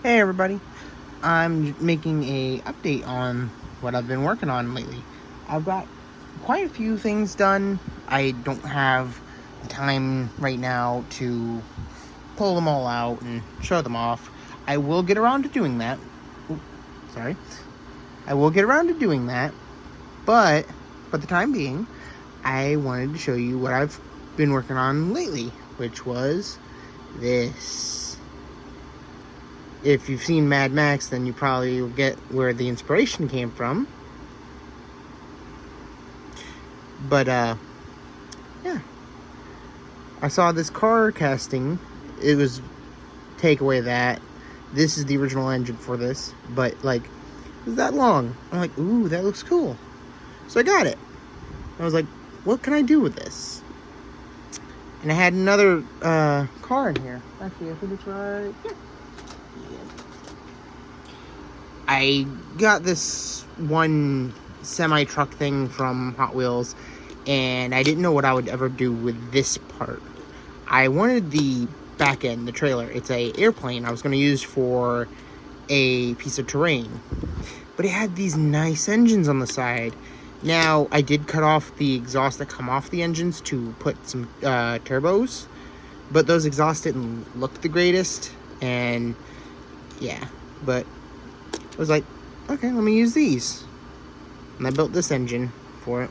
Hey everybody, I'm making a update on what I've been working on lately. I've got quite a few things done. I don't have the time right now to pull them all out and show them off. I will get around to doing that. Oops, sorry. I will get around to doing that, but for the time being, I wanted to show you what I've been working on lately, which was this. If you've seen Mad Max, then you probably will get where the inspiration came from. But, yeah. I saw this car casting. It was, take away that. This is the original engine for this. But, like, it was that long. I'm like, ooh, that looks cool. So I got it. I was like, what can I do with this? And I had another, car in here. Actually, I think it's right here. I got this one semi-truck thing from Hot Wheels, and I didn't know what I would ever do with this part. I wanted the back end, the trailer. It's a airplane I was going to use for a piece of terrain. But it had these nice engines on the side. Now, I did cut off the exhaust that come off the engines to put some turbos, but those exhausts didn't look the greatest, and yeah, but I was like, okay, let me use these. And I built this engine for it.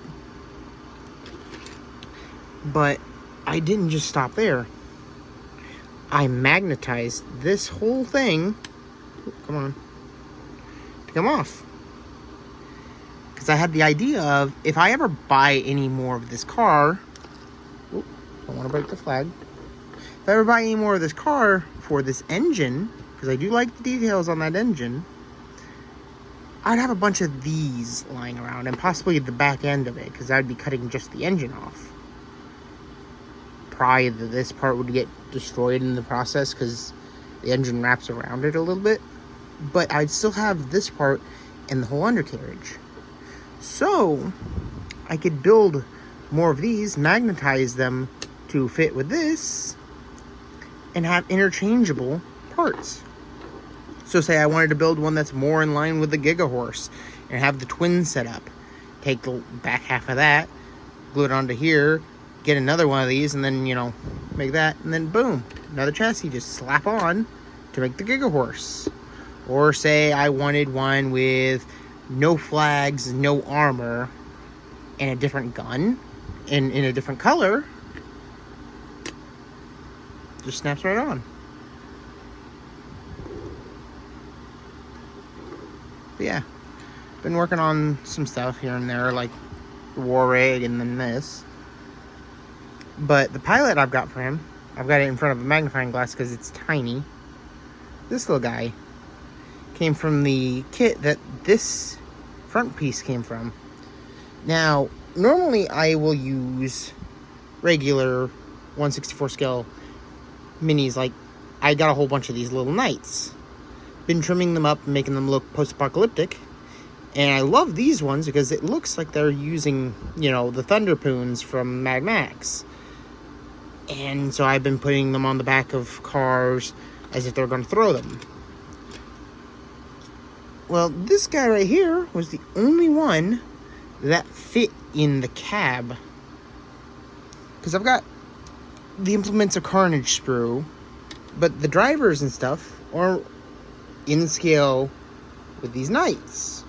But I didn't just stop there. I magnetized this whole thing, to come off. Because I had the idea of, if I ever buy any more of this car, don't want to break the flag. If I ever buy any more of this car for this engine, because I do like the details on that engine, I'd have a bunch of these lying around, and possibly the back end of it, because I'd be cutting just the engine off. Probably this part would get destroyed in the process, because the engine wraps around it a little bit. But I'd still have this part and the whole undercarriage. So, I could build more of these, magnetize them to fit with this, and have interchangeable parts. So say I wanted to build one that's more in line with the Giga Horse and have the twin set up. Take the back half of that, glue it onto here, get another one of these, and then, make that, and then boom, another chassis just slap on to make the Giga Horse. Or say I wanted one with no flags, no armor, and a different gun, in a different color. Just snaps right on. But yeah, been working on some stuff here and there, like the war rig and then this. But the pilot I've got for him, I've got it in front of a magnifying glass because it's tiny. This little guy came from the kit that this front piece came from. Now, normally I will use regular 1/64 scale minis. Like, I got a whole bunch of these little knights. Been trimming them up and making them look post-apocalyptic, and I love these ones because it looks like they're using, the Thunderpoons from Mad Max. And so I've been putting them on the back of cars as if they're going to throw them. Well, this guy right here was the only one that fit in the cab, because I've got the implements of Carnage sprue, but the drivers and stuff are in scale with these knights.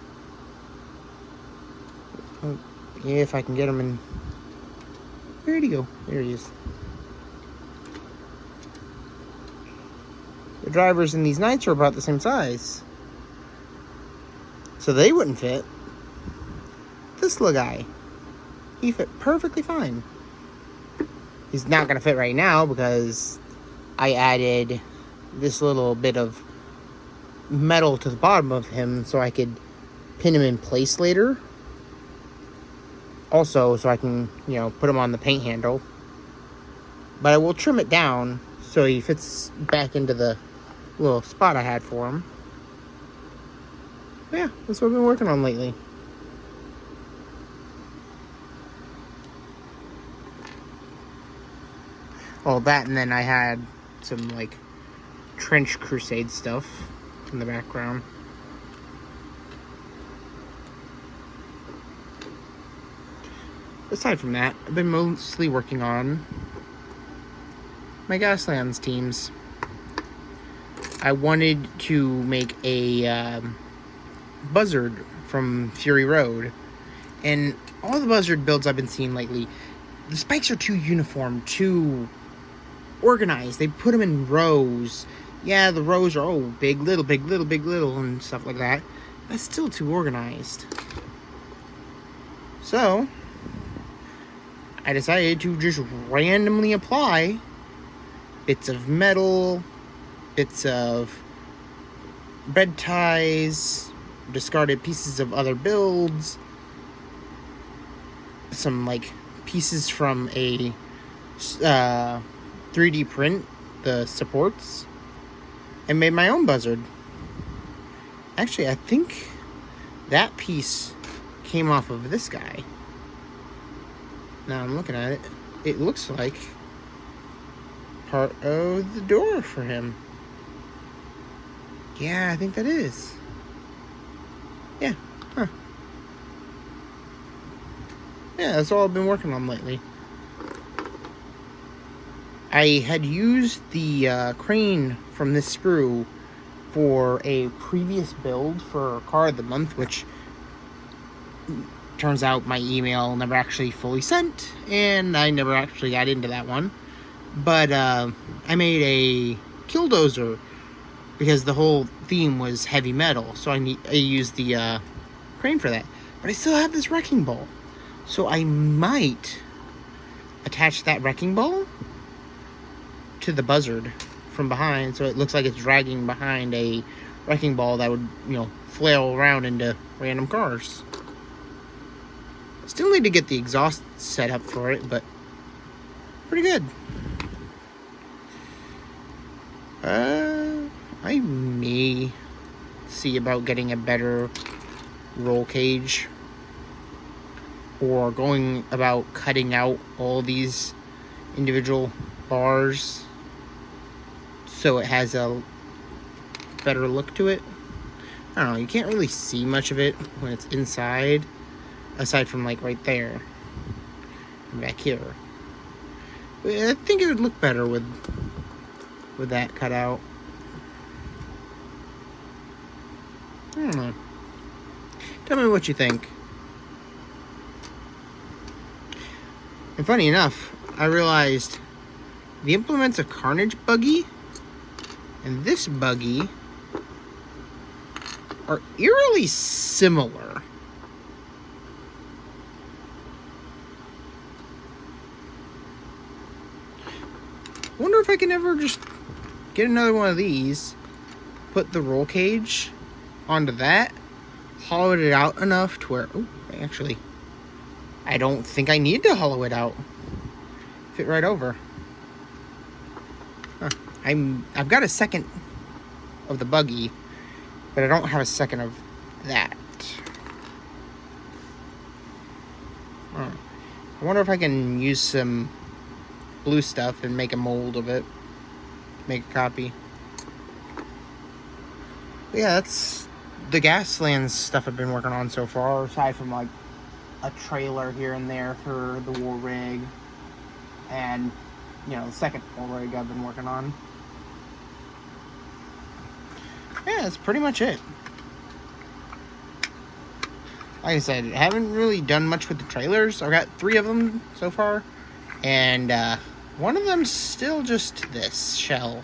Yeah, if I can get him in. Where'd he go? There he is. The drivers in these knights are about the same size, so they wouldn't fit. This little guy, he fit perfectly fine. He's not gonna fit right now because I added this little bit of metal to the bottom of him so I could pin him in place later. Also, so I can, put him on the paint handle. But I will trim it down so he fits back into the little spot I had for him. But yeah, that's what I've been working on lately. Well, that, and then I had some, trench crusade stuff. in the background. Aside from that, I've been mostly working on my Gaslands teams. I wanted to make a buzzard from Fury Road. And all the buzzard builds I've been seeing lately, the spikes are too uniform, too organized. They put them in rows. Yeah, the rows are, big, little, big, little, big, little, and stuff like that. That's still too organized. So, I decided to just randomly apply bits of metal, bits of bread ties, discarded pieces of other builds, some like pieces from a 3D print, the supports, and made my own buzzard. Actually, I think that piece came off of this guy. Now I'm looking at it. It looks like part of the door for him. Yeah, I think that is. Yeah. Huh. Yeah, that's all I've been working on lately. I had used the crane from this sprue for a previous build for Car of the Month, which turns out my email never actually fully sent, and I never actually got into that one. But I made a killdozer because the whole theme was heavy metal, so I used the crane for that. But I still have this wrecking ball, so I might attach that wrecking ball to the buzzard from behind, so it looks like it's dragging behind a wrecking ball that would, flail around into random cars. Still need to get the exhaust set up for it, but pretty good. I may see about getting a better roll cage, or going about cutting out all these individual bars so it has a better look to it. I don't know, you can't really see much of it when it's inside, aside from like right there and back here. But I think it would look better with that cut out. I don't know. Tell me what you think. And funny enough, I realized the Implements of Carnage buggy and this buggy are eerily similar. I wonder if I can ever just get another one of these, put the roll cage onto that, hollow it out enough to where, actually, I don't think I need to hollow it out. Fit right over. Huh. I've got a second of the buggy, but I don't have a second of that. I wonder if I can use some blue stuff and make a mold of it. Make a copy. But yeah, that's the Gaslands stuff I've been working on so far, aside from like a trailer here and there for the war rig, and the second war rig I've been working on. Yeah, that's pretty much it. Like I said, I haven't really done much with the trailers. I've got 3 of them so far, and one of them's still just this shell.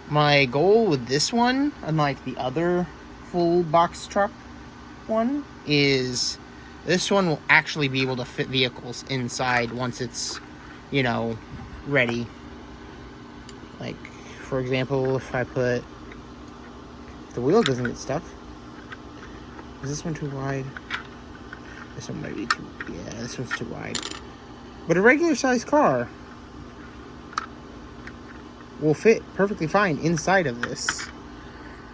My goal with this one, unlike the other full box truck one, is this one will actually be able to fit vehicles inside once it's, ready. Like, for example, if the wheel doesn't get stuck. Is this one too wide? This one might be too, yeah, this one's too wide. But a regular sized car will fit perfectly fine inside of this.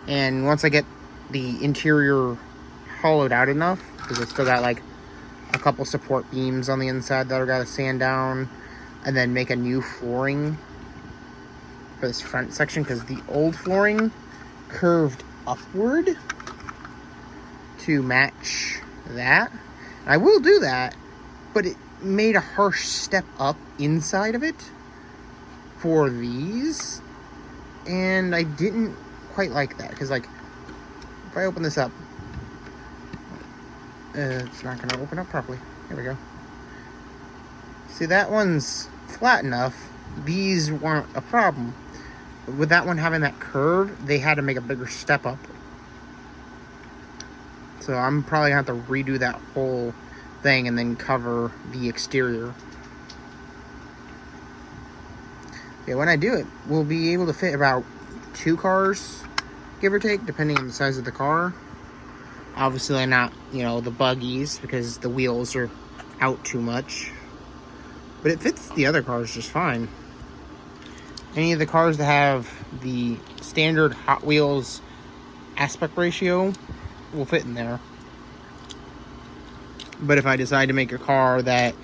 And once I get the interior hollowed out enough, because I still got like a couple support beams on the inside that I've got to sand down and then make a new flooring for this front section because the old flooring curved upward to match that. I will do that, but it made a harsh step up inside of it for these, and I didn't quite like that because, like, if I open this up, it's not going to open up properly. Here we go. See, that one's flat enough. These weren't a problem. With that one having that curve, they had to make a bigger step up. So I'm probably going to have to redo that whole thing and then cover the exterior. Okay, when I do it, we'll be able to fit about 2 cars, give or take, depending on the size of the car. Obviously not, you know, the buggies, because the wheels are out too much. But it fits the other cars just fine. Any of the cars that have the standard Hot Wheels aspect ratio will fit in there. But if I decide to make a car that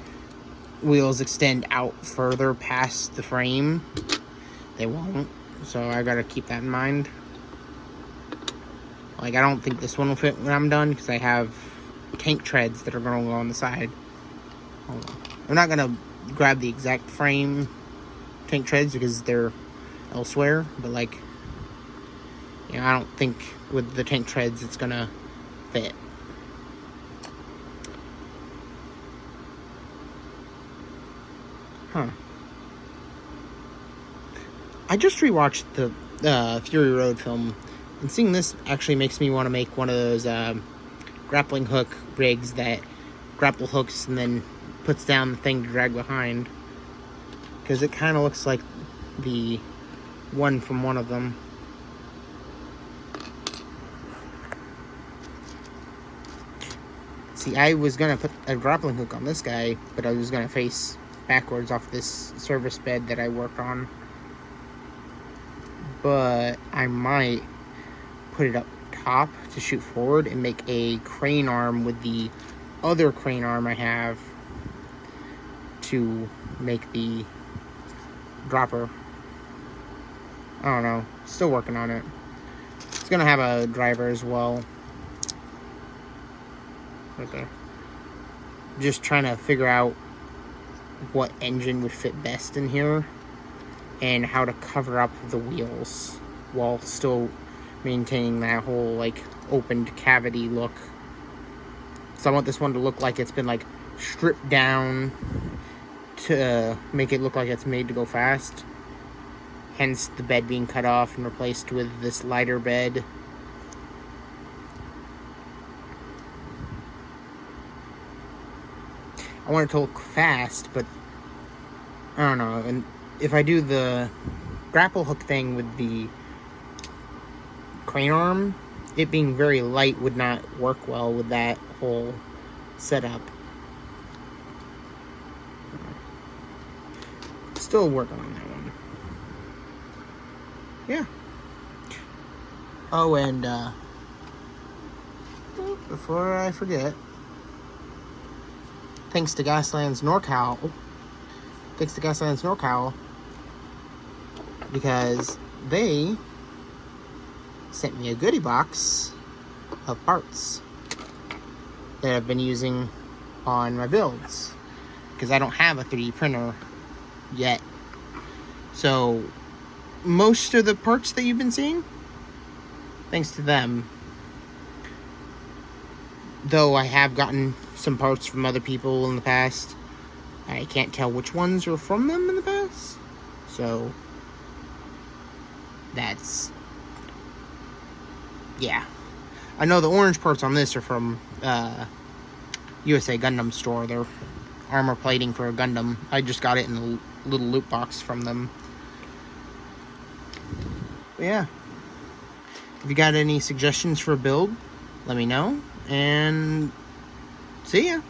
wheels extend out further past the frame, they won't. So I gotta keep that in mind. Like, I don't think this one will fit when I'm done because I have tank treads that are gonna go on the side. Hold on. I'm not gonna grab the exact frame tank treads because they're elsewhere, but, like, you know, I don't think with the tank treads it's gonna fit. Huh. I just rewatched the Fury Road film, and seeing this actually makes me want to make one of those grappling hook rigs that grapple hooks and then puts down the thing to drag behind, because it kind of looks like the one from one of them. See, I was gonna put a grappling hook on this guy, but I was gonna face backwards off this service bed that I work on. But I might put it up top to shoot forward and make a crane arm with the other crane arm I have to make the dropper. I don't know. Still working on it. It's gonna have a driver as well. Right there. Just trying to figure out what engine would fit best in here and how to cover up the wheels while still maintaining that whole, like, opened cavity look. So I want this one to look like it's been, like, stripped down to make it look like it's made to go fast. Hence the bed being cut off and replaced with this lighter bed. I want it to look fast, but I don't know. And if I do the grapple hook thing with the crane arm, it being very light would not work well with that whole setup. Still working on that one. Yeah. Oh, and before I forget, thanks to Gasland's NorCal, because they sent me a goodie box of parts that I've been using on my builds, because I don't have a 3D printer yet. So most of the parts that you've been seeing, thanks to them. Though I have gotten some parts from other people in the past, I can't tell which ones are from them in the past. So that's, yeah. I know the orange parts on this are from USA Gundam store. They're armor plating for a Gundam. I just got it in a little loot box from them. But yeah. If you got any suggestions for a build, let me know. And see ya.